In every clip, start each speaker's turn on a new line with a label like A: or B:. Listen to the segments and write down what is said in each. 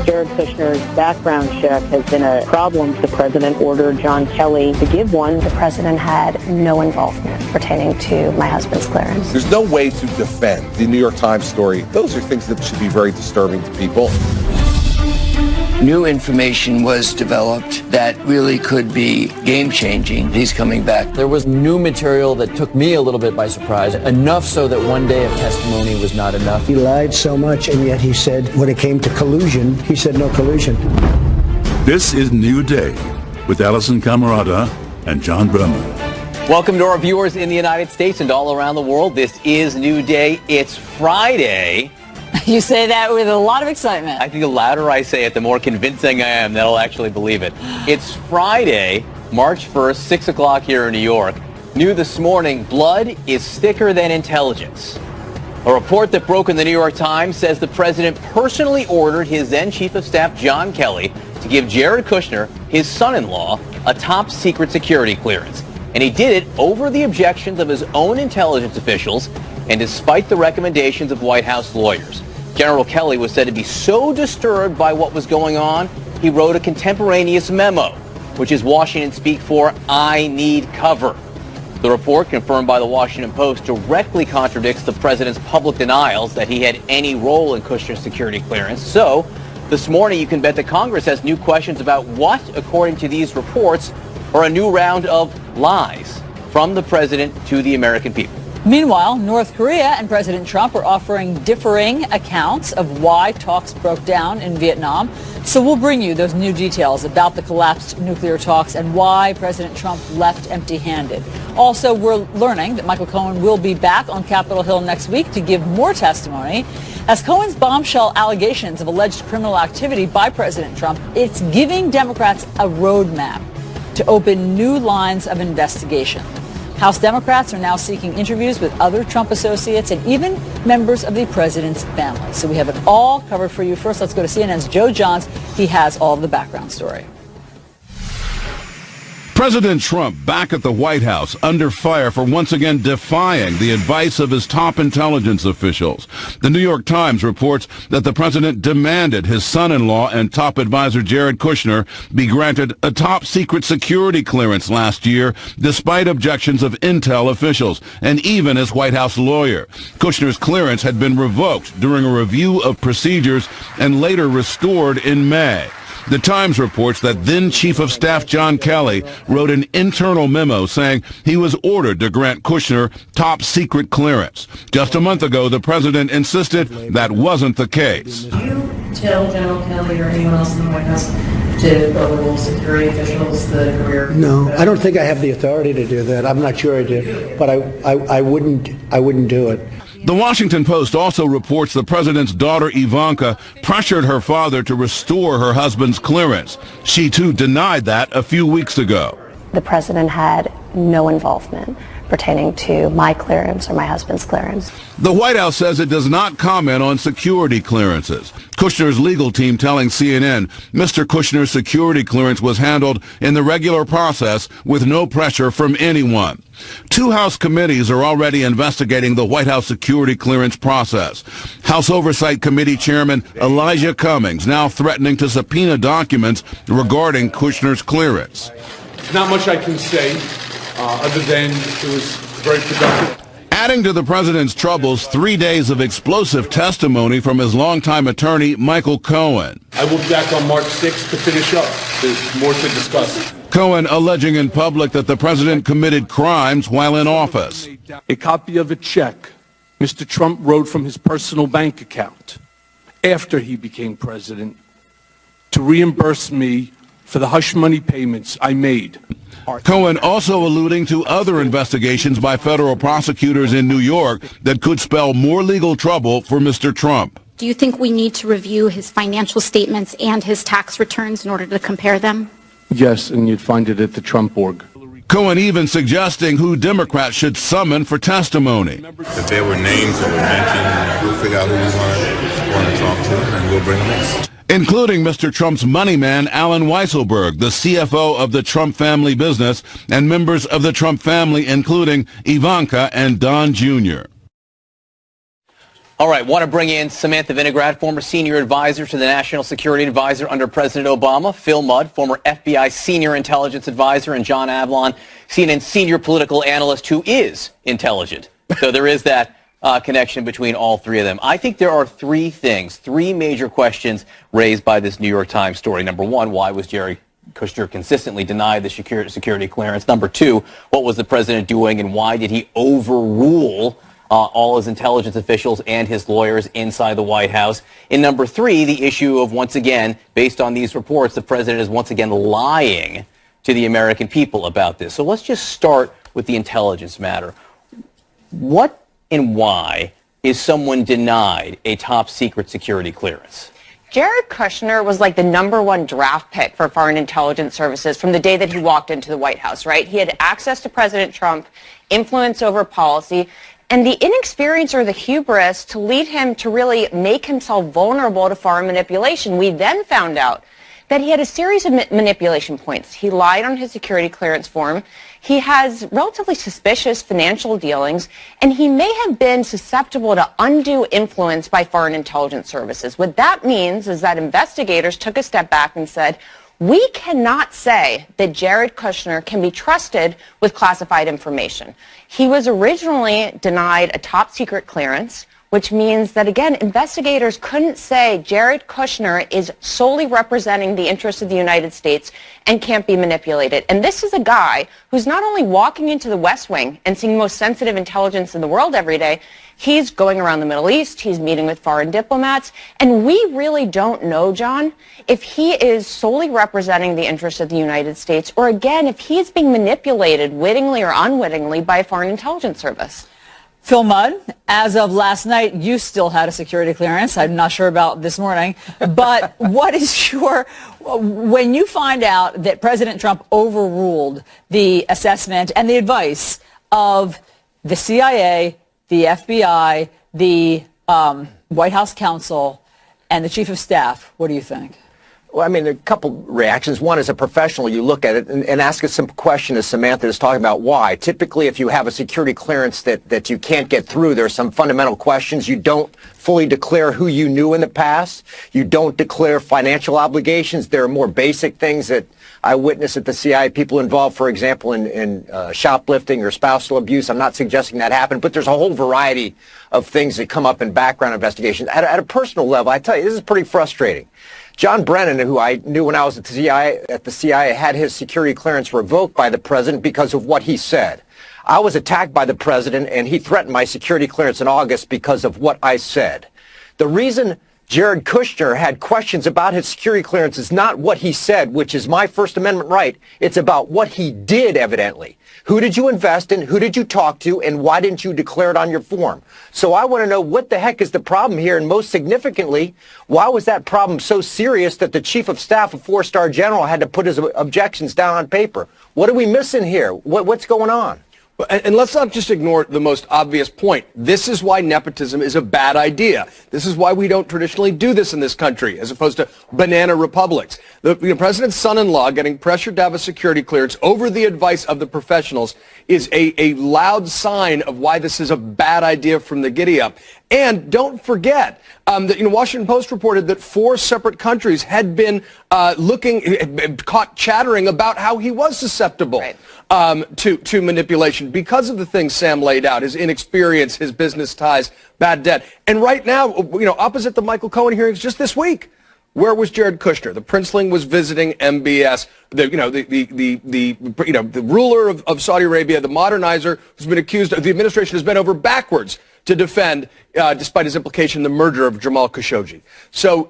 A: Jared Kushner's background check has been a problem. The president ordered John Kelly to give one.
B: The president had no involvement pertaining to my husband's clearance.
C: There's no way to defend the New York Times story. Those are things that should be very disturbing to people.
D: New information was developed that really could be game-changing. He's coming back.
E: There was new material that took me a little bit by surprise, enough so that one day of testimony was not enough.
F: He lied so much, and yet he said when it came to collusion, he said no collusion.
G: This is New Day with Alison Camerata and John Berman.
H: Welcome to our viewers in the United States and all around the world. This is New Day. It's Friday.
I: You say that with a lot of excitement.
H: I think the louder I say it, the more convincing I am that I'll actually believe it. It's Friday, March 1st, 6 o'clock here in New York. New this morning, blood is thicker than intelligence. A report that broke in the New York Times says the president personally ordered his then chief of staff, John Kelly, to give Jared Kushner, his son-in-law, a top secret security clearance. And he did it over the objections of his own intelligence officials and despite the recommendations of White House lawyers. General Kelly was said to be so disturbed by what was going on, he wrote a contemporaneous memo, which is Washington speak for "I need cover." The report, confirmed by the Washington Post, directly contradicts the president's public denials that he had any role in Kushner's security clearance. So, this morning you can bet that Congress has new questions about what, according to these reports, are a new round of lies from the president to the American people.
I: Meanwhile, North Korea and President Trump are offering differing accounts of why talks broke down in Vietnam. So we'll bring you those new details about the collapsed nuclear talks and why President Trump left empty-handed. Also, we're learning that Michael Cohen will be back on Capitol Hill next week to give more testimony. As Cohen's bombshell allegations of alleged criminal activity by President Trump, it's giving Democrats a roadmap to open new lines of investigation. House Democrats are now seeking interviews with other Trump associates and even members of the president's family. So we have it all covered for you. First, let's go to CNN's Joe Johns. He has all of the background story.
G: President Trump back at the White House under fire for once again defying the advice of his top intelligence officials. The New York Times reports that the president demanded his son-in-law and top advisor Jared Kushner be granted a top secret security clearance last year, despite objections of intel officials and even his White House lawyer. Kushner's clearance had been revoked during a review of procedures and later restored in May. The Times reports that then Chief of Staff John Kelly wrote an internal memo saying he was ordered to grant Kushner top secret clearance. Just a month ago, the president insisted that wasn't the case.
J: Did you tell General Kelly or anyone else in the White House to overrule security officials, the career?
F: No, I don't think I have the authority to do that. I'm not sure I do, but I wouldn't do it.
G: The Washington Post also reports the president's daughter Ivanka pressured her father to restore her husband's clearance. She too denied that a few weeks ago.
B: The president had no involvement pertaining to my clearance or my husband's clearance.
G: The White House says it does not comment on security clearances. Kushner's legal team telling CNN Mr. Kushner's security clearance was handled in the regular process with no pressure from anyone. Two House committees are already investigating the White House security clearance process. House Oversight Committee Chairman Elijah Cummings now threatening to subpoena documents regarding Kushner's clearance.
K: Not much I can say other than it was very productive.
G: Adding to the president's troubles, 3 days of explosive testimony from his longtime attorney, Michael Cohen.
K: I will be back on March 6th to finish up. There's more to discuss.
G: Cohen alleging in public that the president committed crimes while in office.
K: A copy of a check Mr. Trump wrote from his personal bank account after he became president to reimburse me for the hush money payments I made.
G: Cohen also alluding to other investigations by federal prosecutors in New York that could spell more legal trouble for Mr. Trump.
L: Do you think we need to review his financial statements and his tax returns in order to compare them?
K: Yes, and you'd find it at the Trump org.
G: Cohen even suggesting who Democrats should summon for testimony.
M: If there were names that were mentioned, we'll figure out who we want to talk to, and we'll bring them in.
G: Including Mr. Trump's money man, Alan Weisselberg, the CFO of the Trump family business, and members of the Trump family, including Ivanka and Don Jr.
H: All right, want to bring in Samantha Vinograd, former senior advisor to the National Security Advisor under President Obama, Phil Mudd, former FBI senior intelligence advisor, and John Avlon, CNN senior political analyst who is intelligent. So there is that connection between all three of them. I think there are three major questions raised by this New York Times story. Number one, why was Jared Kushner consistently denied the security clearance? Number two, what was the president doing and why did he overrule all his intelligence officials and his lawyers inside the White House? And number three, the issue of, once again, based on these reports, the president is once again lying to the American people about this. So let's just start with the intelligence matter. What and why is someone denied a top secret security clearance?
N: Jared Kushner was like the #1 draft pick for Foreign Intelligence Services from the day that he walked into the White House, right? He had access to President Trump, influence over policy, and the inexperience or the hubris to lead him to really make himself vulnerable to foreign manipulation. We then found out that he had a series of manipulation points. He lied on his security clearance form. He has relatively suspicious financial dealings, and he may have been susceptible to undue influence by foreign intelligence services. What that means is that investigators took a step back and said, we cannot say that Jared Kushner can be trusted with classified information. He was originally denied a top secret clearance, which means that, again, investigators couldn't say Jared Kushner is solely representing the interests of the United States and can't be manipulated. And this is a guy who's not only walking into the West Wing and seeing the most sensitive intelligence in the world every day, he's going around the Middle East, he's meeting with foreign diplomats, and we really don't know, John, if he is solely representing the interests of the United States or, again, if he's being manipulated wittingly or unwittingly by a foreign intelligence service.
I: Phil Mudd, as of last night, you still had a security clearance. I'm not sure about this morning. But what is your, when you find out that President Trump overruled the assessment and the advice of the CIA, the FBI, the White House counsel, and the chief of staff, what do you think?
O: Well, I mean, a couple reactions. One, as a professional, you look at it and ask a simple question, as Samantha is talking about, why. Typically, if you have a security clearance that you can't get through, there are some fundamental questions. You don't fully declare who you knew in the past. You don't declare financial obligations. There are more basic things that I witnessed at the CIA, people involved, for example, in shoplifting or spousal abuse. I'm not suggesting that happened, but there's a whole variety of things that come up in background investigations. At a personal level, I tell you, this is pretty frustrating. John Brennan, who I knew when I was at the CIA, had his security clearance revoked by the president because of what he said. I was attacked by the president, and he threatened my security clearance in August because of what I said. The reason Jared Kushner had questions about his security clearance is not what he said, which is my First Amendment right. It's about what he did, evidently. Who did you invest in? Who did you talk to? And why didn't you declare it on your form? So I want to know what the heck is the problem here? And most significantly, why was that problem so serious that the chief of staff, a four-star general, had to put his objections down on paper? What are we missing here? What's going on?
P: And let's not just ignore the most obvious point. This is why nepotism is a bad idea. This is why we don't traditionally do this in this country, as opposed to banana republics. The president's son-in-law getting pressured to have a security clearance over the advice of the professionals is a loud sign of why this is a bad idea from the giddy-up. And don't forget that Washington Post reported that 4 separate countries had been caught chattering about how he was susceptible to manipulation because of the things Sam laid out, his inexperience, his business ties, bad debt. And right now, opposite the Michael Cohen hearings just this week, where was Jared Kushner? The princeling was visiting MBS. The ruler of Saudi Arabia, the modernizer, who's been accused of, the administration has bent over backwards to defend, despite his implication in the murder of Jamal Khashoggi. So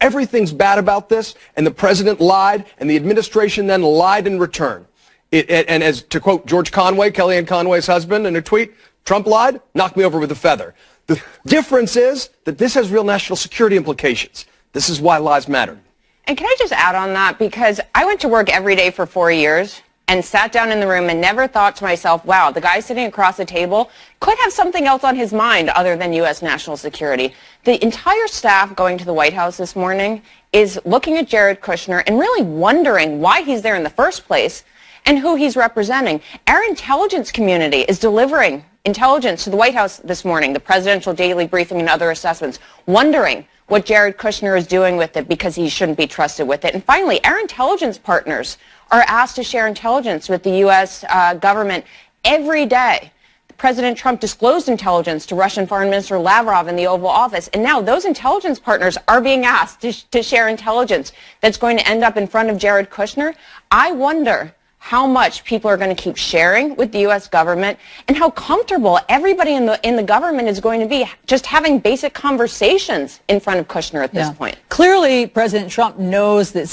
P: everything's bad about this, and the president lied, and the administration then lied in return. And as to quote George Conway, Kellyanne Conway's husband, in a tweet, Trump lied, knocked me over with a feather. The difference is that this has real national security implications. This is why lies matter.
N: And can I just add on that? Because I went to work every day for 4 years and sat down in the room and never thought to myself, wow, the guy sitting across the table could have something else on his mind other than U.S. national security. The entire staff going to the White House this morning is looking at Jared Kushner and really wondering why he's there in the first place and who he's representing. Our intelligence community is delivering intelligence to the White House this morning, the presidential daily briefing and other assessments, wondering what Jared Kushner is doing with it because he shouldn't be trusted with it. And finally, our intelligence partners are asked to share intelligence with the U.S. Government every day. President Trump disclosed intelligence to Russian Foreign Minister Lavrov in the Oval Office, and now those intelligence partners are being asked to share intelligence that's going to end up in front of Jared Kushner. I wonder how much people are going to keep sharing with the U.S. government and how comfortable everybody in the government is going to be just having basic conversations in front of Kushner at this point.
I: Clearly, President Trump knows that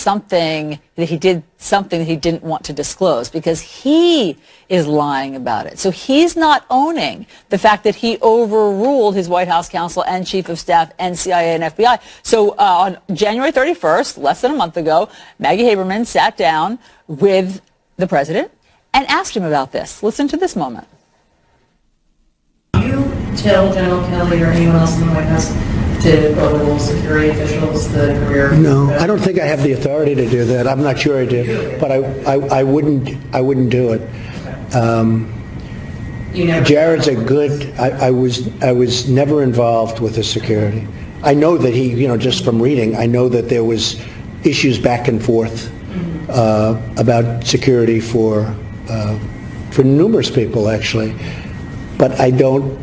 I: he did something that he didn't want to disclose because he is lying about it. So he's not owning the fact that he overruled his White House counsel and chief of staff and CIA and FBI. So on January 31st, less than a month ago, Maggie Haberman sat down with the president and asked him about this. Listen to this moment.
J: Do you tell General Kelly or anyone else in the White House to overrule security officials, the career?
F: No, I don't think I have the authority to do that. I'm not sure I do, but I wouldn't do it. Jared's a good. I was never involved with his security. I know that he, just from reading, I know that there was issues back and forth about security for numerous people, actually, but I don't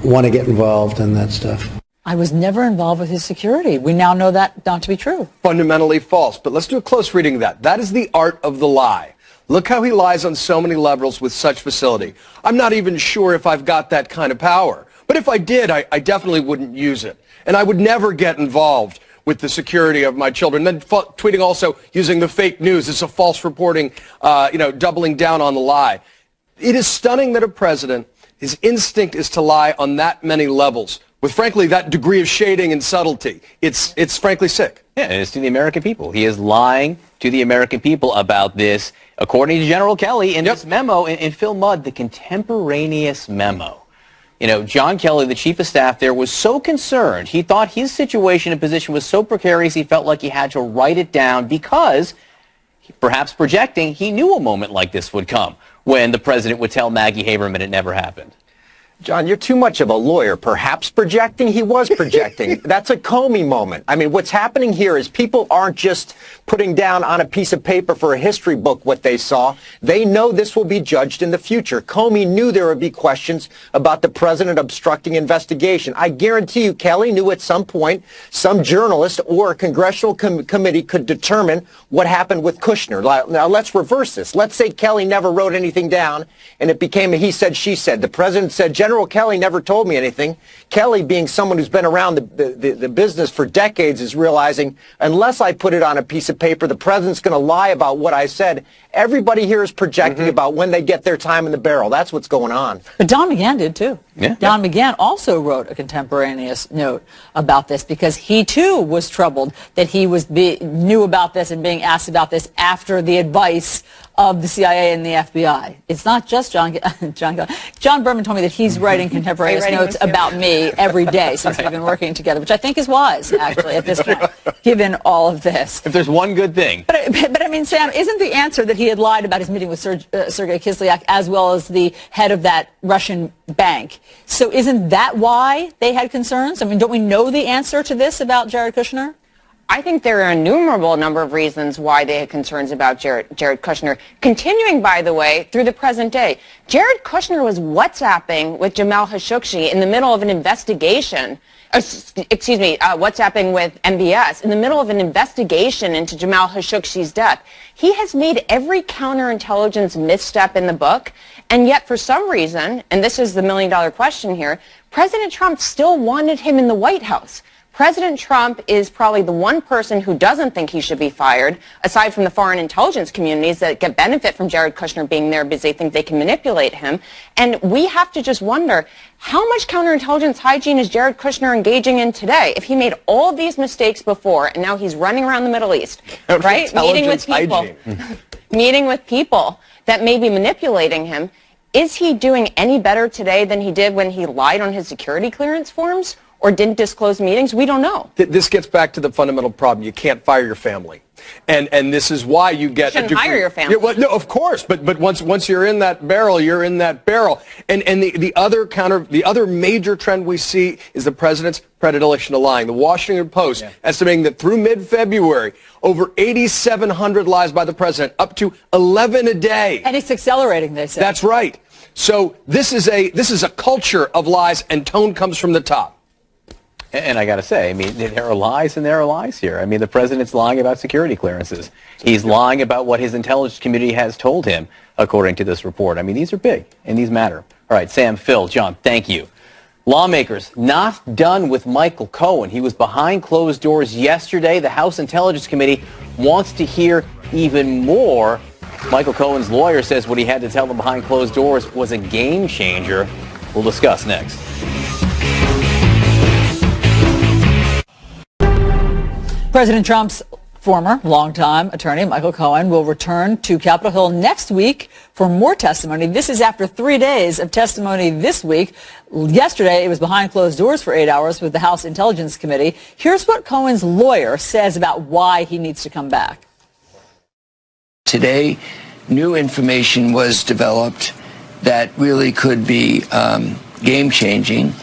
F: want to get involved in that stuff.
I: I was never involved with his security. We now know that not to be true.
P: Fundamentally false. But let's do a close reading of that. That is the art of the lie. Look how he lies on so many levels with such facility. I'm not even sure if I've got that kind of power. But if I did, I definitely wouldn't use it. And I would never get involved with the security of my children. Then tweeting also using the fake news. It's a false reporting, doubling down on the lie. It is stunning that a president, his instinct is to lie on that many levels with, frankly, that degree of shading and subtlety. It's frankly sick.
H: Yeah, and it's to the American people. He is lying to the American people about this, according to General Kelly in this memo. And Phil Mudd, the contemporaneous memo. John Kelly, the chief of staff there, was so concerned. He thought his situation and position was so precarious he felt like he had to write it down because, perhaps projecting, he knew a moment like this would come when the president would tell Maggie Haberman it never happened.
O: John, you're too much of a lawyer. Perhaps projecting? He was projecting. That's a Comey moment. I mean, what's happening here is people aren't just putting down on a piece of paper for a history book what they saw. They know this will be judged in the future. Comey knew there would be questions about the president obstructing investigation. I guarantee you Kelly knew at some point some journalist or a congressional committee could determine what happened with Kushner. Now, let's reverse this. Let's say Kelly never wrote anything down and it became a he said, she said. The president said, General Kelly never told me anything. Kelly, being someone who's been around the business for decades, is realizing unless I put it on a piece of paper, the president's going to lie about what I said. Everybody here is projecting about when they get their time in the barrel. That's what's going on.
I: But Don McGahn did too.
H: Yeah.
I: Don McGahn also wrote a contemporaneous note about this because he too was troubled that he knew about this and being asked about this after the advice of the CIA and the FBI. It's not just John Berman told me that he's writing contemporaneous notes about me every day since we've been working together, which I think is wise, actually, at this point, given all of this.
H: If there's one good thing.
I: But I mean, Sam, isn't the answer that he had lied about his meeting with Sergei Kislyak as well as the head of that Russian bank? So isn't that why they had concerns? I mean, don't we know the answer to this about Jared Kushner?
N: I think there are an innumerable number of reasons why they had concerns about Jared Kushner. Continuing, by the way, through the present day, Jared Kushner was WhatsApping with Jamal Khashoggi in the middle of an investigation. WhatsApping with MBS in the middle of an investigation into Jamal Khashoggi's death. He has made every counterintelligence misstep in the book, and yet for some reason, and this is the million-dollar question here, President Trump still wanted him in the White House. President Trump is probably the one person who doesn't think he should be fired, aside from the foreign intelligence communities that get benefit from Jared Kushner being there because they think they can manipulate him. And we have to just wonder, how much counterintelligence hygiene is Jared Kushner engaging in today? If he made all of these mistakes before, and now he's running around the Middle East, right? Meeting with people that may be manipulating him, is he doing any better today than he did when he lied on his security clearance forms? or didn't disclose meetings, we don't know.
P: This gets back to the fundamental problem. You can't fire your family. And this is why you get
N: You shouldn't hire your family.
P: Yeah, well, no, of course, but once you're in that barrel, you're in that barrel. And the other major trend we see is the president's predilection to lying. The Washington Post estimating that through mid-February, over 8,700 lies by the president, up to 11 a day.
I: And it's accelerating, they say.
P: That's right. So this is a culture of lies, and tone comes from the top.
H: And I got to say, I mean, there are lies and there are lies here. I mean, the president's lying about security clearances. He's lying about what his intelligence community has told him, according to this report. I mean, these are big and these matter. All right, Sam, Phil, John, thank you. Lawmakers not done with Michael Cohen. He was behind closed doors yesterday. The House Intelligence Committee wants to hear even more. Michael Cohen's lawyer says what he had to tell them behind closed doors was a game changer. We'll discuss next.
I: President Trump's former longtime attorney, Michael Cohen, will return to Capitol Hill next week for more testimony. This is after 3 days of testimony this week. Yesterday, it was behind closed doors for 8 hours with the House Intelligence Committee. Here's what Cohen's lawyer says about why he needs to come back.
D: Today, new information was developed that really could be game-changing,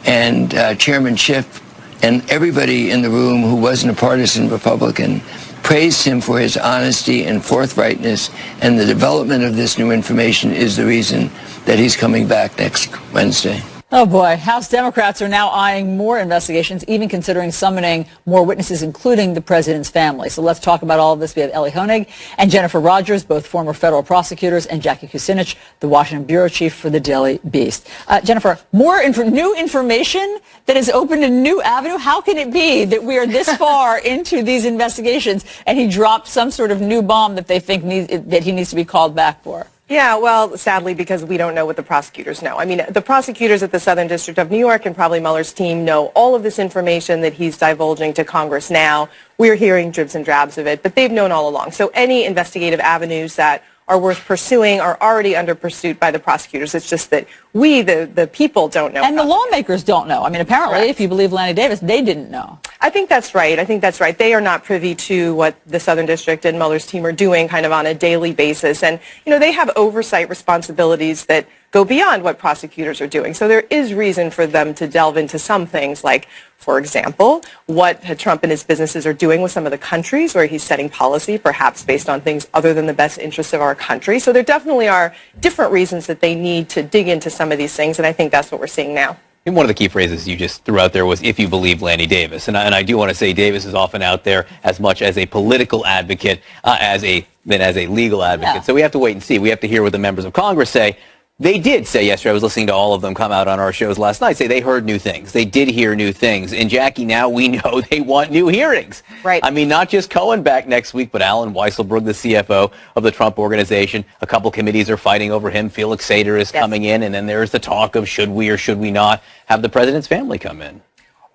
D: and Chairman Schiff and everybody in the room who wasn't a partisan Republican praised him for his honesty and forthrightness, and the development of this new information is the reason that he's coming back next Wednesday.
I: Oh, boy. House Democrats are now eyeing more investigations, even considering summoning more witnesses, including the president's family. So let's talk about all of this. We have Ellie Honig and Jennifer Rogers, both former federal prosecutors, and Jackie Kucinich, the Washington bureau chief for the Daily Beast. Jennifer, new information that has opened a new avenue. How can it be that we are this far into these investigations and he dropped some sort of new bomb that they think that he needs to be called back for?
Q: Yeah, well, sadly, because we don't know what the prosecutors know. I mean, the prosecutors at the Southern District of New York and probably Mueller's team know all of this information that he's divulging to Congress now. We're hearing dribs and drabs of it, but they've known all along. So any investigative avenues that are worth pursuing are already under pursuit by the prosecutors. It's just that we, the people, don't know.
I: And the lawmakers don't know. I mean, apparently, if you believe Lanny Davis, they didn't know.
Q: I think that's right. I think that's right. They are not privy to what the Southern District and Mueller's team are doing kind of on a daily basis. And, you know, they have oversight responsibilities that go beyond what prosecutors are doing. So there is reason for them to delve into some things like, for example, what Trump and his businesses are doing with some of the countries where he's setting policy, perhaps based on things other than the best interests of our country. So there definitely are different reasons that they need to dig into some of these things, and I think that's what we're seeing now.
H: And one of the key phrases you just threw out there was, if you believe Lanny Davis. And I do want to say Davis is often out there as much as a political advocate than as a legal advocate. Yeah. So we have to wait and see. We have to hear what the members of Congress say. They did say yesterday, I was listening to all of them come out on our shows last night, say they heard new things. They did hear new things. And Jackie, now we know they want new hearings.
N: Right.
H: I mean, not just Cohen back next week, but Alan Weisselberg, the CFO of the Trump Organization. A couple committees are fighting over him. Felix Sater is coming in. And then there's the talk of should we or should we not have the president's family come in.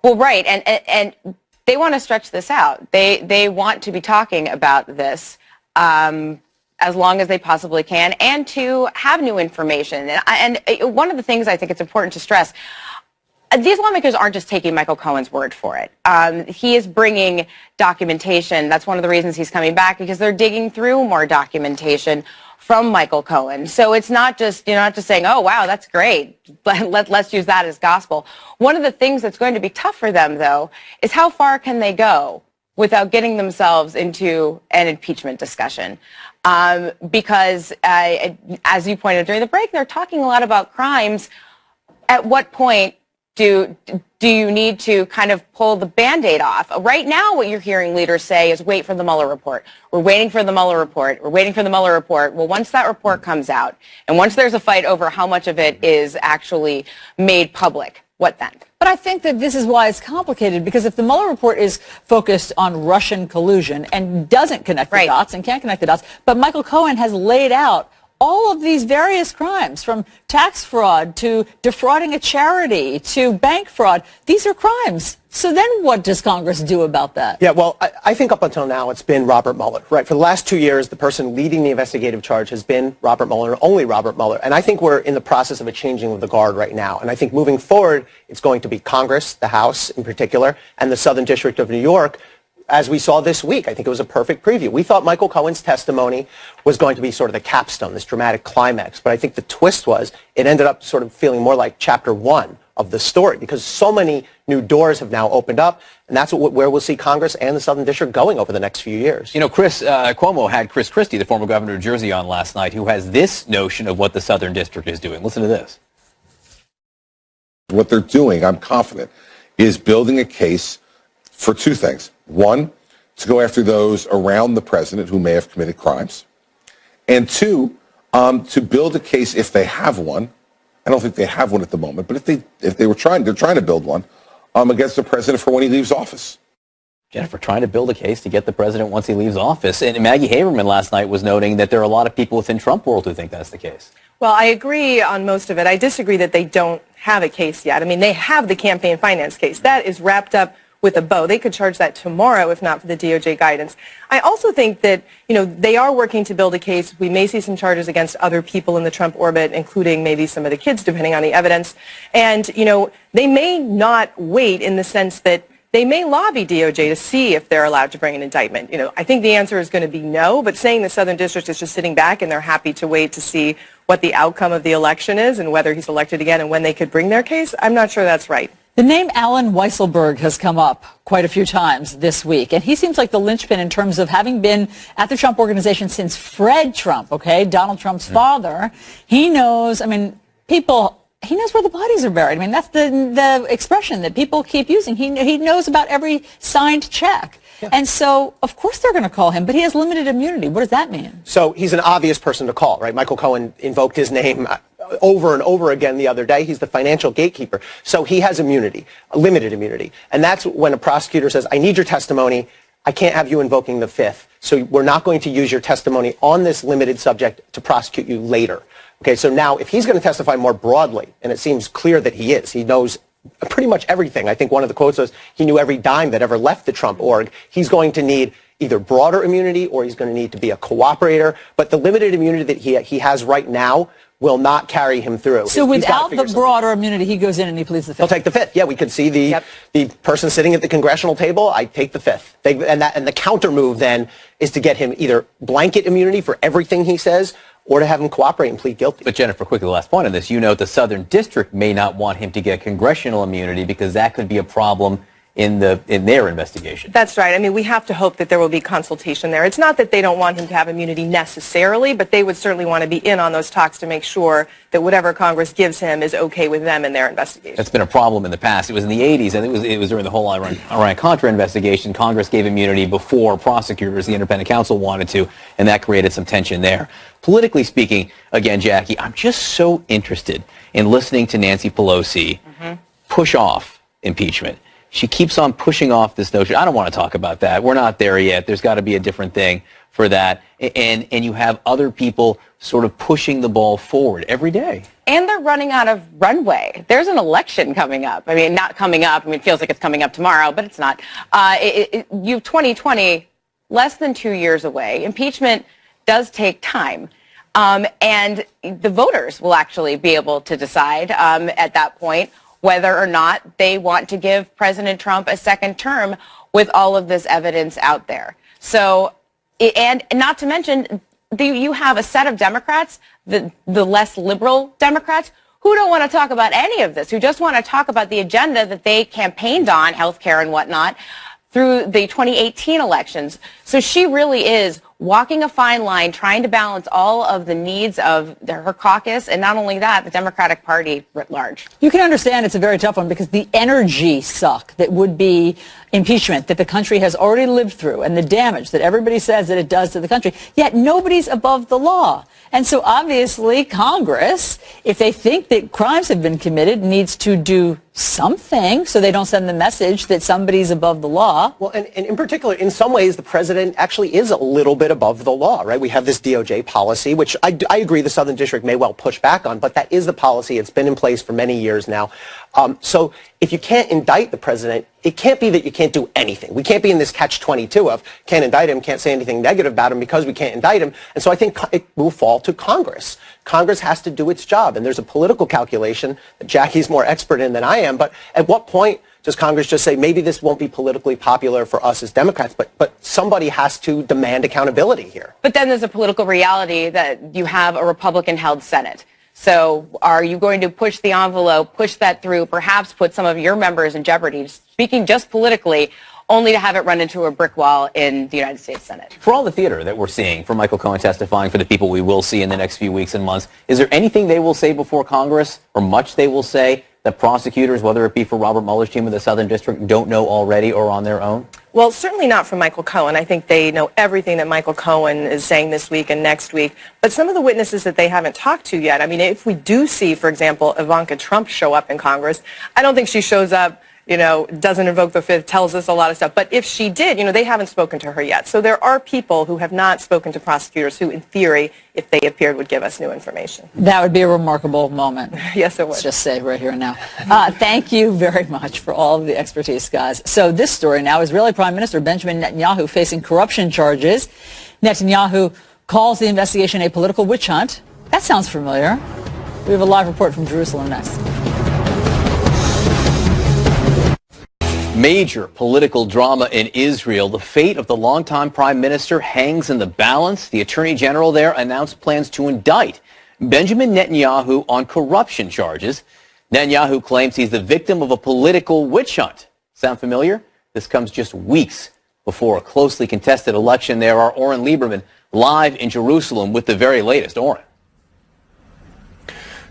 N: Well, right. And they want to stretch this out. They want to be talking about this. As long as they possibly can, and to have new information. And one of the things I think it's important to stress, these lawmakers aren't just taking Michael Cohen's word for it. He is bringing documentation. That's one of the reasons he's coming back, because they're digging through more documentation from Michael Cohen. So it's not just, not just saying, oh, wow, that's great. Let's use that as gospel. One of the things that's going to be tough for them, though, is how far can they go without getting themselves into an impeachment discussion. Because, as you pointed out during the break, they're talking a lot about crimes. At what point do you need to kind of pull the Band-Aid off? Right now, what you're hearing leaders say is wait for the Mueller report. We're waiting for the Mueller report. We're waiting for the Mueller report. Well, once that report comes out, and once there's a fight over how much of it is actually made public, what then?
I: But I think that this is why it's complicated, because if the Mueller report is focused on Russian collusion and doesn't connect the dots and can't connect the dots, but Michael Cohen has laid out all of these various crimes, from tax fraud to defrauding a charity to bank fraud. These are crimes. So then what does Congress do about that?
R: Yeah, well, I think up until now it's been Robert Mueller, right? For the last 2 years, the person leading the investigative charge has been Robert Mueller, and only Robert Mueller. And I think we're in the process of a changing of the guard right now. And I think moving forward, it's going to be Congress, the House in particular, and the Southern District of New York. As we saw this week, I think it was a perfect preview. We thought Michael Cohen's testimony was going to be sort of the capstone, this dramatic climax. But I think the twist was it ended up sort of feeling more like chapter 1 of the story, because so many new doors have now opened up, and that's where we'll see Congress and the Southern District going over the next few years.
H: You know, Cuomo had Chris Christie, the former governor of Jersey, on last night, who has this notion of what the Southern District is doing. Listen to this.
C: What they're doing, I'm confident, is building a case for two things. One, to go after those around the president who may have committed crimes. And two, to build a case, if they have one. I don't think they have one at the moment, but if they're trying to build one against the president for when he leaves office.
H: Jennifer, trying to build a case to get the president once he leaves office. And Maggie Haberman last night was noting that there are a lot of people within Trump world who think that's the case.
Q: Well, I agree on most of it. I disagree that they don't have a case yet. I mean, they have the campaign finance case. That is wrapped up with a bow. They could charge that tomorrow if not for the DOJ guidance. I also think that, they are working to build a case. We may see some charges against other people in the Trump orbit, including maybe some of the kids, depending on the evidence. And, they may not wait, in the sense that they may lobby DOJ to see if they're allowed to bring an indictment. I think the answer is going to be no, but saying the Southern District is just sitting back and they're happy to wait to see what the outcome of the election is and whether he's elected again and when they could bring their case, I'm not sure that's right.
I: The name Alan Weisselberg has come up quite a few times this week, and he seems like the linchpin in terms of having been at the Trump Organization since Fred Trump, Donald Trump's father. He knows, he knows where the bodies are buried. That's the expression that people keep using. He knows about every signed check. Yeah. And so, of course they're going to call him, but he has limited immunity. What does that mean?
R: So he's an obvious person to call, right? Michael Cohen invoked his name over and over again the other day. He's the financial gatekeeper. So he has immunity, limited immunity. And that's when a prosecutor says, I need your testimony. I can't have you invoking the Fifth. So we're not going to use your testimony on this limited subject to prosecute you later. Okay, so now if he's going to testify more broadly, and it seems clear that he is, he knows pretty much everything. I think one of the quotes was, he knew every dime that ever left the Trump org. He's going to need either broader immunity or he's going to need to be a cooperator. But the limited immunity that he has right now will not carry him through.
I: So without the broader immunity, he goes in and he pleads the Fifth.
R: He'll take the Fifth. Yeah, we could see the person sitting at the congressional table. I take the Fifth. And the counter move then is to get him either blanket immunity for everything he says, or to have him cooperate and plead guilty.
H: But Jennifer, quickly, the last point on this, the Southern District may not want him to get congressional immunity because that could be a problem in their investigation.
Q: That's right. We have to hope that there will be consultation there. It's not that they don't want him to have immunity necessarily, but they would certainly want to be in on those talks to make sure that whatever Congress gives him is okay with them in their investigation.
H: That's been a problem in the past. It was in the 80s, and it was during the whole Iran-Contra investigation. Congress gave immunity before prosecutors, the independent counsel, wanted to, and that created some tension there. Politically speaking, again, Jackie, I'm just so interested in listening to Nancy Pelosi push off impeachment. She keeps on pushing off this notion. I don't want to talk about that. We're not there yet. There's got to be a different thing for that. And you have other people sort of pushing the ball forward every day.
N: And they're running out of runway. There's an election coming up. Not coming up. It feels like it's coming up tomorrow, but it's not. You've 2020 less than 2 years away. Impeachment does take time. And the voters will actually be able to decide at that point whether or not they want to give President Trump a second term with all of this evidence out there. So, and not to mention, you have a set of Democrats, the less liberal Democrats, who don't want to talk about any of this, who just want to talk about the agenda that they campaigned on, health care and whatnot, through the 2018 elections. So she really is walking a fine line, trying to balance all of the needs of her caucus, and not only that, the Democratic Party writ large.
I: You can understand it's a very tough one because the energy suck that would be impeachment that the country has already lived through and the damage that everybody says that it does to the country, yet nobody's above the law. And so obviously Congress, if they think that crimes have been committed, needs to do something so they don't send the message that somebody's above the law.
R: Well, and in particular, in some ways, the president actually is a little bit bit above the law, right? We have this DOJ policy, which I agree the Southern District may well push back on, but that is the policy. It's been in place for many years now. So if you can't indict the president, it can't be that you can't do anything. We can't be in this catch-22 of can't indict him, can't say anything negative about him because we can't indict him. And so I think it will fall to Congress. Congress has to do its job. And there's a political calculation that Jackie's more expert in than I am. But at what point does Congress just say maybe this won't be politically popular for us as Democrats, but somebody has to demand accountability here?
N: But then there's a political reality that you have a Republican-held Senate. So are you going to push the envelope, push that through, perhaps put some of your members in jeopardy, speaking just politically, only to have it run into a brick wall in the United States Senate?
H: For all the theater that we're seeing, for Michael Cohen testifying, for the people we will see in the next few weeks and months, is there anything they will say before Congress, or much they will say, that prosecutors, whether it be for Robert Mueller's team or the Southern District, don't know already or on their own?
Q: Well, certainly not from Michael Cohen. I think they know everything that Michael Cohen is saying this week and next week. But some of the witnesses that they haven't talked to yet, I mean, if we do see, for example, Ivanka Trump show up in Congress, I don't think she shows up, doesn't invoke the Fifth, tells us a lot of stuff. But if she did, they haven't spoken to her yet. So there are people who have not spoken to prosecutors who, in theory, if they appeared, would give us new information.
I: That would be a remarkable moment.
Q: Yes, it would.
I: Let's just say right here and now. Thank you very much for all of the expertise, guys. So this story now, Israeli Prime Minister Benjamin Netanyahu facing corruption charges. Netanyahu calls the investigation a political witch hunt. That sounds familiar. We have a live report from Jerusalem next.
H: Major political drama in Israel. The fate of the longtime prime minister hangs in the balance. The attorney general there announced plans to indict Benjamin Netanyahu on corruption charges. Netanyahu claims he's the victim of a political witch hunt. Sound familiar? This comes just weeks before a closely contested election. There are Oren Lieberman live in Jerusalem with the very latest. Oren.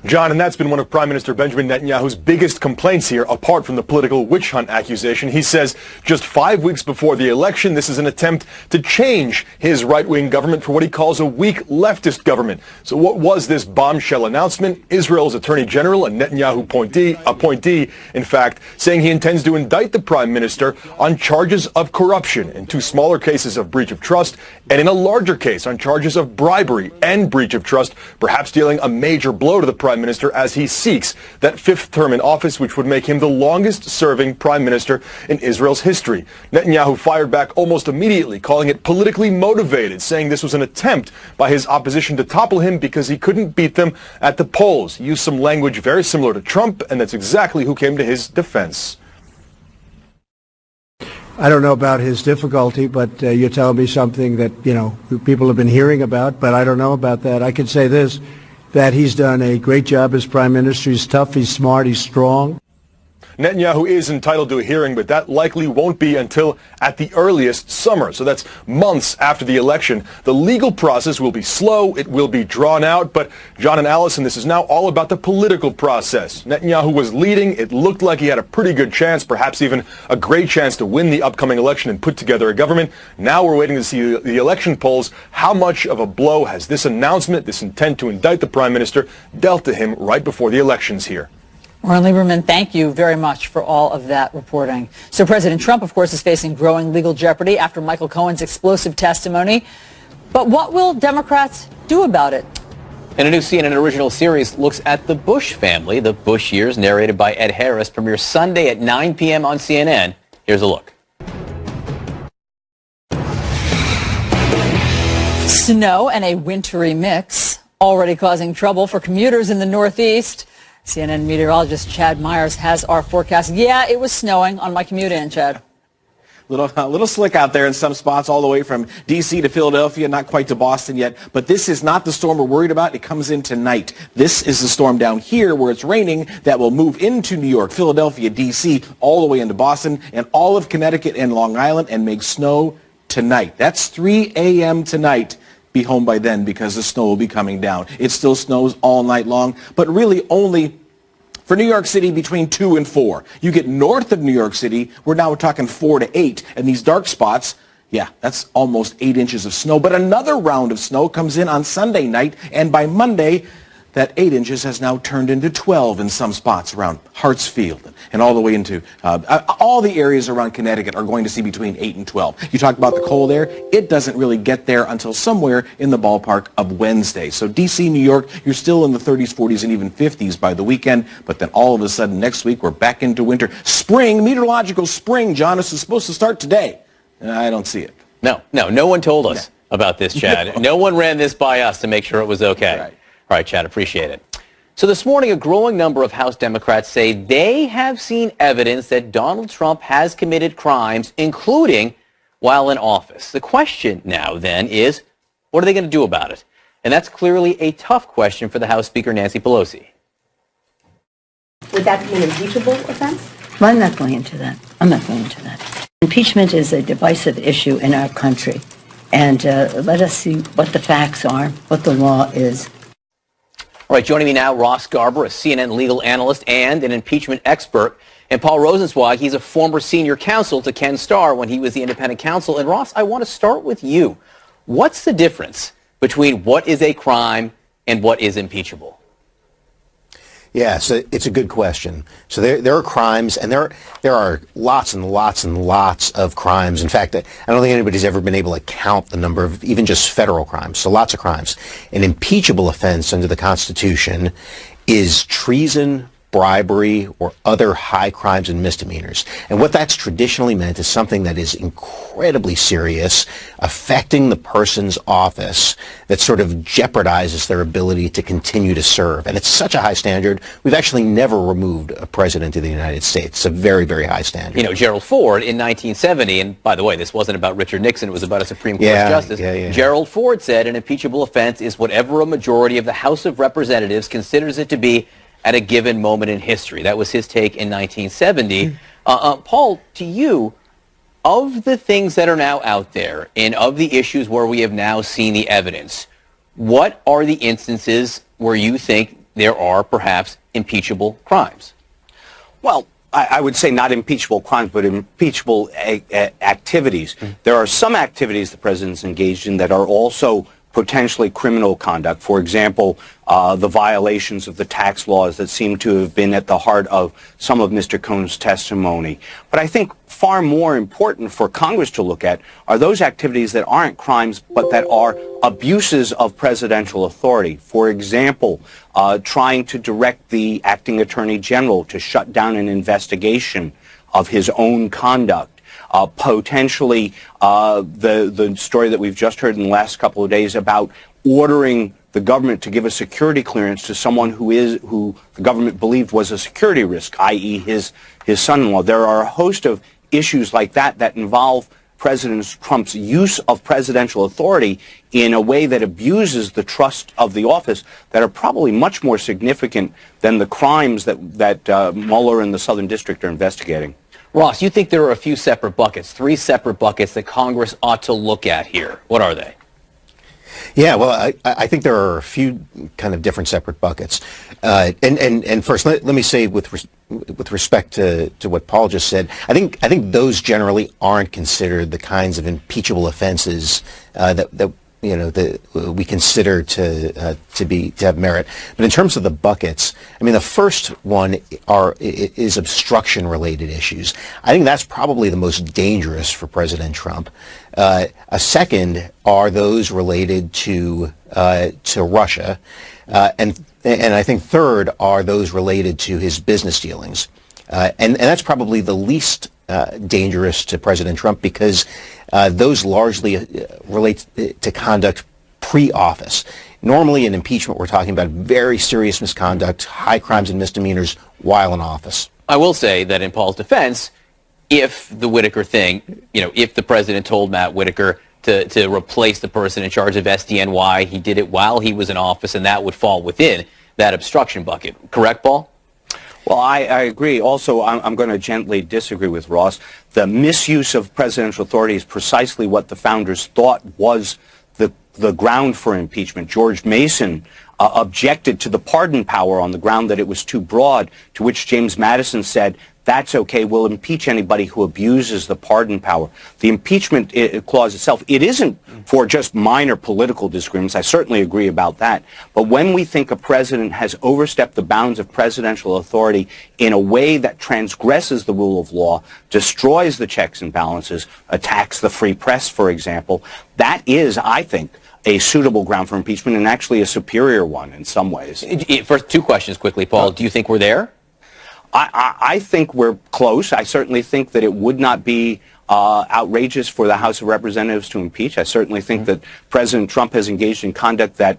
S: John, and that's been one of Prime Minister Benjamin Netanyahu's biggest complaints here, apart from the political witch hunt accusation. He says just 5 weeks before the election, this is an attempt to change his right-wing government for what he calls a weak leftist government. So what was this bombshell announcement? Israel's Attorney General, a Netanyahu appointee, in fact, saying he intends to indict the Prime Minister on charges of corruption in 2 smaller cases of breach of trust and in a larger case on charges of bribery and breach of trust, perhaps dealing a major blow to the Prime Minister as he seeks that 5th term in office, which would make him the longest-serving Prime Minister in Israel's history. Netanyahu fired back almost immediately, calling it politically motivated, saying this was an attempt by his opposition to topple him because he couldn't beat them at the polls. He used some language very similar to Trump, and that's exactly who came to his defense.
F: I don't know about his difficulty, but you're telling me something that, people have been hearing about, but I don't know about that. I can say this, that he's done a great job as prime minister. He's tough, he's smart, he's strong.
S: Netanyahu is entitled to a hearing, but that likely won't be until at the earliest summer. So that's months after the election. The legal process will be slow. It will be drawn out. But John and Allison, this is now all about the political process. Netanyahu was leading. It looked like he had a pretty good chance, perhaps even a great chance to win the upcoming election and put together a government. Now we're waiting to see the election polls. How much of a blow has this announcement, this intent to indict the prime minister, dealt to him right before the elections here?
I: Oren Lieberman, thank you very much for all of that reporting. So President Trump, of course, is facing growing legal jeopardy after Michael Cohen's explosive testimony. But what will Democrats do about it?
H: And a new CNN original series looks at the Bush family, the Bush years, narrated by Ed Harris, premieres Sunday at 9 p.m. on CNN. Here's a look.
I: Snow and a wintry mix already causing trouble for commuters in the Northeast. CNN meteorologist Chad Myers has our forecast. Yeah, it was snowing on my commute in, Chad.
T: Little slick out there in some spots, all the way from D.C. to Philadelphia, not quite to Boston yet. But this is not the storm we're worried about. It comes in tonight. This is the storm down here where it's raining that will move into New York, Philadelphia, D.C., all the way into Boston, and all of Connecticut and Long Island, and make snow tonight. That's 3 a.m. tonight. Be home by then because the snow will be coming down. It still snows all night long, but really only for New York City between 2 and 4. You get north of New York City, we're talking 4 to 8, and these dark spots, yeah, that's almost 8 inches of snow. But another round of snow comes in on Sunday night, and by Monday, that 8 inches has now turned into 12 in some spots around Hartsfield and all the way into all the areas around Connecticut are going to see between 8 and 12. You talk about the cold air, it doesn't really get there until somewhere in the ballpark of Wednesday. So D.C., New York, you're still in the 30s, 40s, and even 50s by the weekend, but then all of a sudden next week we're back into winter. Spring, meteorological spring, John, is supposed to start today. I don't see it.
H: No one told us about this, Chad. No one ran this by us to make sure it was okay.
T: Right.
H: All right, Chad, appreciate it. So this morning, a growing number of House Democrats say they have seen evidence that Donald Trump has committed crimes, including while in office. The question now, then, is what are they going to do about it? And that's clearly a tough question for the House Speaker, Nancy Pelosi.
U: Would that be an impeachable offense?
V: Well, I'm not going into that. Impeachment is a divisive issue in our country. And let us see what the facts are, what the law is.
H: All right, joining me now, Ross Garber, a CNN legal analyst and an impeachment expert, and Paul Rosenzweig. He's a former senior counsel to Ken Starr when he was the independent counsel. And Ross, I want to start with you. What's the difference between what is a crime and what is impeachable?
W: Yeah, so it's a good question. So there are crimes, and there are lots and lots and lots of crimes. In fact, I don't think anybody's ever been able to count the number of even just federal crimes. So lots of crimes. An impeachable offense under the Constitution is treason, bribery, or other high crimes and misdemeanors. And what that's traditionally meant is something that is incredibly serious, affecting the person's office, that sort of jeopardizes their ability to continue to serve. And it's such a high standard, we've actually never removed a president of the United States. It's a very, very high standard.
H: You know, Gerald Ford in 1970, and by the way, this wasn't about Richard Nixon, it was about a Supreme Court justice. Gerald Ford said an impeachable offense is whatever a majority of the House of Representatives considers it to be at a given moment in history. That was his take in 1970. Paul, to you, of the things that are now out there and of the issues where we have now seen the evidence, what are the instances where you think there are perhaps impeachable crimes?
X: Well, I would say not impeachable crimes, but impeachable activities. There are some activities the president's engaged in that are also potentially criminal conduct. For example, the violations of the tax laws that seem to have been at the heart of some of Mr. Cohen's testimony. But I think far more important for Congress to look at are those activities that aren't crimes but that are abuses of presidential authority. For example, trying to direct the acting attorney general to shut down an investigation of his own conduct. Potentially the story that we've just heard in the last couple of days about ordering the government to give a security clearance to someone who the government believed was a security risk, i.e. his son-in-law. There are a host of issues like that that involve President Trump's use of presidential authority in a way that abuses the trust of the office that are probably much more significant than the crimes that Mueller and the Southern District are investigating.
H: Ross, you think there are a few separate buckets, 3 separate buckets that Congress ought to look at here. What are they?
W: Yeah, well, I think there are a few kind of different separate buckets. And first, let me say with respect to what Paul just said, I think those generally aren't considered the kinds of impeachable offenses that we consider to have merit. But in terms of the buckets, I mean, the first one is obstruction-related issues. I think that's probably the most dangerous for President Trump. A second are those related to Russia, and I think third are those related to his business dealings, and that's probably the least dangerous to President Trump because those largely relate to conduct pre-office. Normally in impeachment we're talking about very serious misconduct, high crimes and misdemeanors while in office.
H: I will say that in Paul's defense, if the Whitaker thing, if the president told Matt Whitaker to replace the person in charge of SDNY, he did it while he was in office, and that would fall within that obstruction bucket. Correct, Paul?
X: Well, I agree. Also, I'm going to gently disagree with Ross. The misuse of presidential authority is precisely what the founders thought was the ground for impeachment. George Mason objected to the pardon power on the ground that it was too broad, to which James Madison said, that's okay. We'll impeach anybody who abuses the pardon power. The impeachment clause itself, it isn't for just minor political disagreements. I certainly agree about that. But when we think a president has overstepped the bounds of presidential authority in a way that transgresses the rule of law, destroys the checks and balances, attacks the free press, for example, that is, I think, a suitable ground for impeachment, and actually a superior one in some ways.
H: First, two questions quickly, Paul. Do you think we're there?
X: I think we're close. I certainly think that it would not be outrageous for the House of Representatives to impeach. I certainly think that President Trump has engaged in conduct that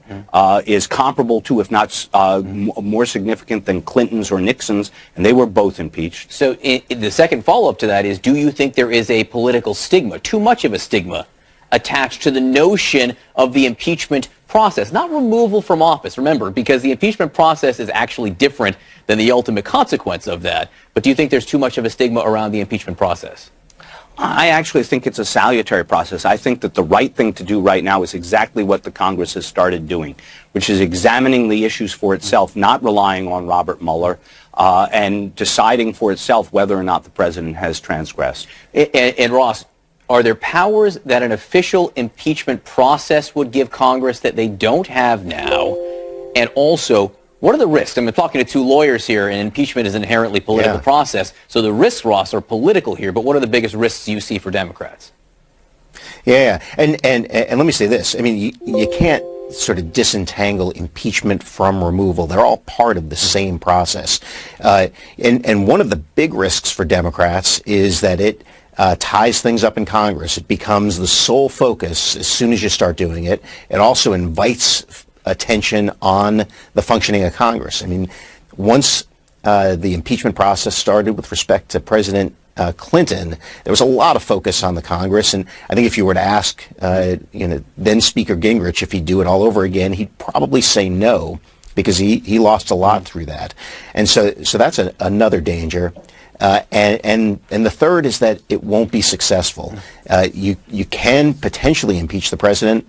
X: is comparable to, if not more significant than Clinton's or Nixon's, and they were both impeached.
H: So the second follow-up to that is, do you think there is a political stigma, too much of a stigma, attached to the notion of the impeachment process? Not removal from office, remember, because the impeachment process is actually different than the ultimate consequence of that. But do you think there's too much of a stigma around the impeachment process?
X: I actually think it's a salutary process. I think that the right thing to do right now is exactly what the Congress has started doing, which is examining the issues for itself, not relying on Robert Mueller, and deciding for itself whether or not the president has transgressed.
H: And Ross, are there powers that an official impeachment process would give Congress that they don't have now? And also, what are the risks? I'm talking to two lawyers here, and impeachment is an inherently political process. So the risks, Ross, are political here. But what are the biggest risks you see for Democrats?
W: Yeah, and let me say this. I mean, you can't sort of disentangle impeachment from removal. They're all part of the same process. And one of the big risks for Democrats is that it ties things up in Congress. It becomes the sole focus as soon as you start doing it. It also invites attention on the functioning of Congress. I mean, once the impeachment process started with respect to President Clinton, there was a lot of focus on the Congress, and I think if you were to ask then Speaker Gingrich if he'd do it all over again, he'd probably say no, because he lost a lot through that. And so that's another danger. And the third is that it won't be successful. You can potentially impeach the president,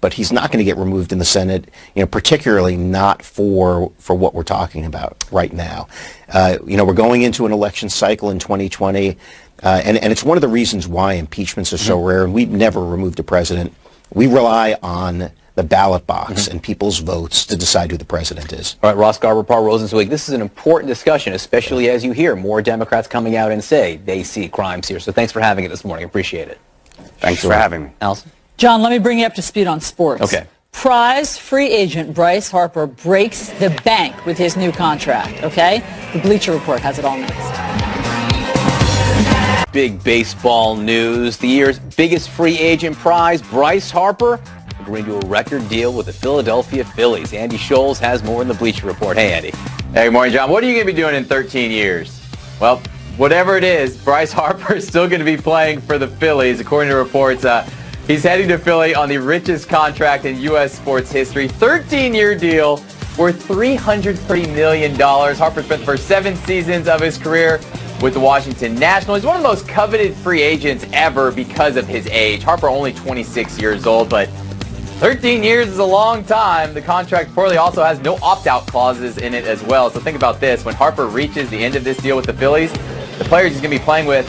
W: but he's not going to get removed in the Senate, particularly not for what we're talking about right now. We're going into an election cycle in 2020, and it's one of the reasons why impeachments are so rare, and we've never removed a president. We rely on the ballot box and people's votes to decide who the president is.
H: All right, Ross Garber, Paul Rosenzweig, this is an important discussion, especially as you hear more Democrats coming out and say they see crimes here. So thanks for having it this morning. Appreciate it.
X: Thanks for having me.
H: Allison?
I: John, let me bring you up to speed on sports.
H: Okay.
I: Prize free agent Bryce Harper breaks the bank with his new contract, okay? The Bleacher Report has it all next.
H: Big baseball news. The year's biggest free agent prize, Bryce Harper, agreeing to a record deal with the Philadelphia Phillies. Andy Scholes has more in the Bleacher Report. Hey, Andy.
A: Hey, good morning, John. What are you going to be doing in 13 years? Well, whatever it is, Bryce Harper is still going to be playing for the Phillies, according to reports. He's heading to Philly on the richest contract in U.S. sports history. 13-year deal worth $330 million. Harper spent the first 7 seasons of his career with the Washington Nationals. He's one of the most coveted free agents ever because of his age. Harper only 26 years old, but 13 years is a long time. The contract reportedly also has no opt-out clauses in it as well. So think about this. When Harper reaches the end of this deal with the Phillies, the players he's going to be playing with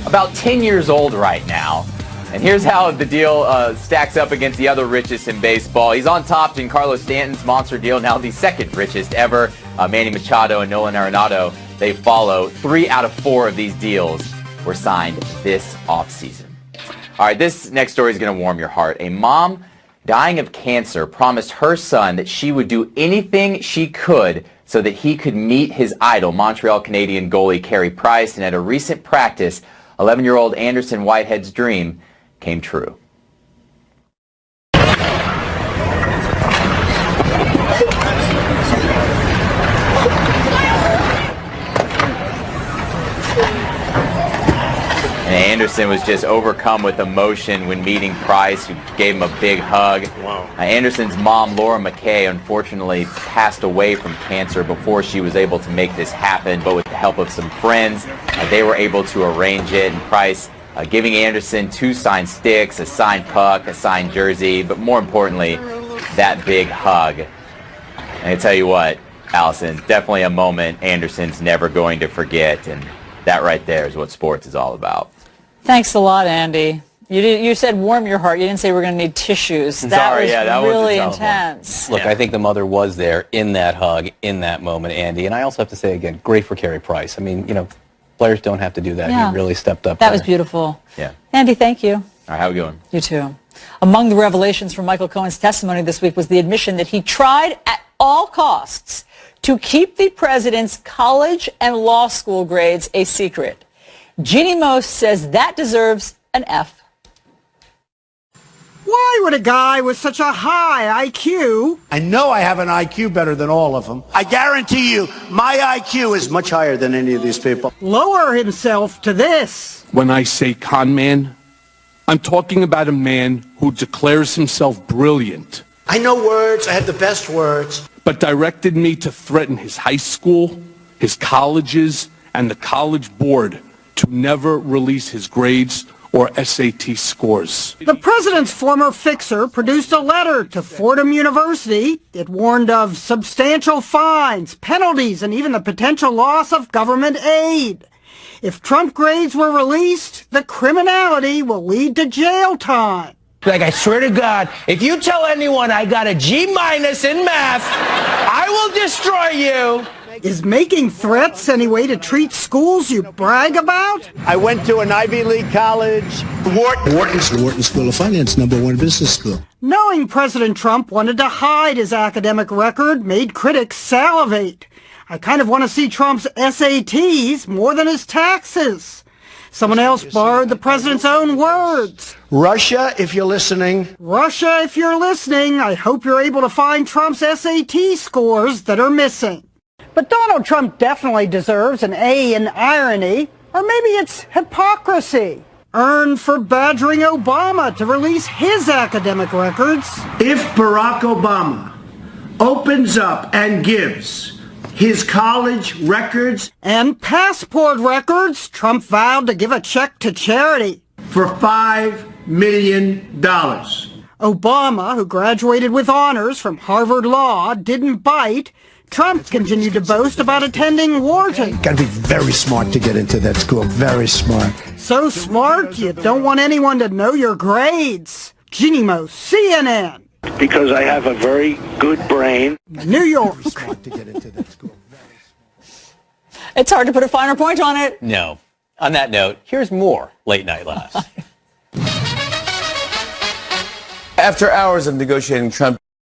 A: about 10 years old right now. And here's how the deal stacks up against the other richest in baseball. He's on top. Giancarlo Stanton's monster deal, now the second richest ever. Manny Machado and Nolan Arenado, they follow. 3 out of 4 of these deals were signed this offseason. All right, this next story is going to warm your heart. A mom dying of cancer promised her son that she would do anything she could so that he could meet his idol, Montreal Canadian goalie Carey Price. And at a recent practice, 11-year-old Anderson Whitehead's dream came true. And Anderson was just overcome with emotion when meeting Price, who gave him a big hug. Wow. Anderson's mom, Laura McKay, unfortunately passed away from cancer before she was able to make this happen. But with the help of some friends, they were able to arrange it. And Price giving Anderson 2 signed sticks, a signed puck, a signed jersey, but more importantly, that big hug. And I tell you what, Allison, definitely a moment Anderson's never going to forget. And That right there is what sports is all about.
I: Thanks a lot, Andy. You said warm your heart. You didn't say we're going to need tissues. That was really intense.
H: Look, I think the mother was there in that hug, in that moment, Andy. And I also have to say, again, great for Carey Price. I mean, players don't have to do that.
I: Yeah.
H: He really stepped up.
I: That was beautiful.
H: Yeah.
I: Andy, thank you.
A: All right, how we going?
I: You too. Among the revelations from Michael Cohen's testimony this week was the admission that he tried at all costs to keep the president's college and law school grades a secret. Jeannie Most says that deserves an F.
B: Why would a guy with such a high IQ... I know I have an IQ better than all of them. I guarantee you, my IQ is much higher than any of these people. Lower himself to this.
E: When I say con man, I'm talking about a man who declares himself brilliant.
B: I know words. I have the best words.
E: But directed me to threaten his high school, his colleges, and the college board to never release his grades or SAT scores.
B: The president's former fixer produced a letter to Fordham University. It warned of substantial fines, penalties, and even the potential loss of government aid. If Trump grades were released, the criminality will lead to jail time.
K: Like, I swear to God, if you tell anyone I got a G- in math, I will destroy you.
B: Is making threats any way to treat schools you brag about? I went to an Ivy League college. Wharton's the Wharton School of Finance, #1 business school. Knowing President Trump wanted to hide his academic record made critics salivate. I kind of want to see Trump's SATs more than his taxes. Someone else borrowed the president's own words. Russia, if you're listening. Russia, if you're listening, I hope you're able to find Trump's SAT scores that are missing. But Donald Trump definitely deserves an A in irony, or maybe it's hypocrisy. Earned for badgering Obama to release his academic records. If Barack Obama opens up and gives his college records and passport records, Trump vowed to give a check to charity for $5 million. Obama, who graduated with honors from Harvard Law, didn't bite. Trump continued to boast about attending Wharton. Got to be very smart to get into that school. Very smart. So smart, you don't want anyone to know your grades. Jeannie Most, CNN. Because I have a very good brain. New York.
I: It's hard to put a finer point on it.
H: No. On that note, here's more Late Night Laughs.
L: After hours of negotiating, Trump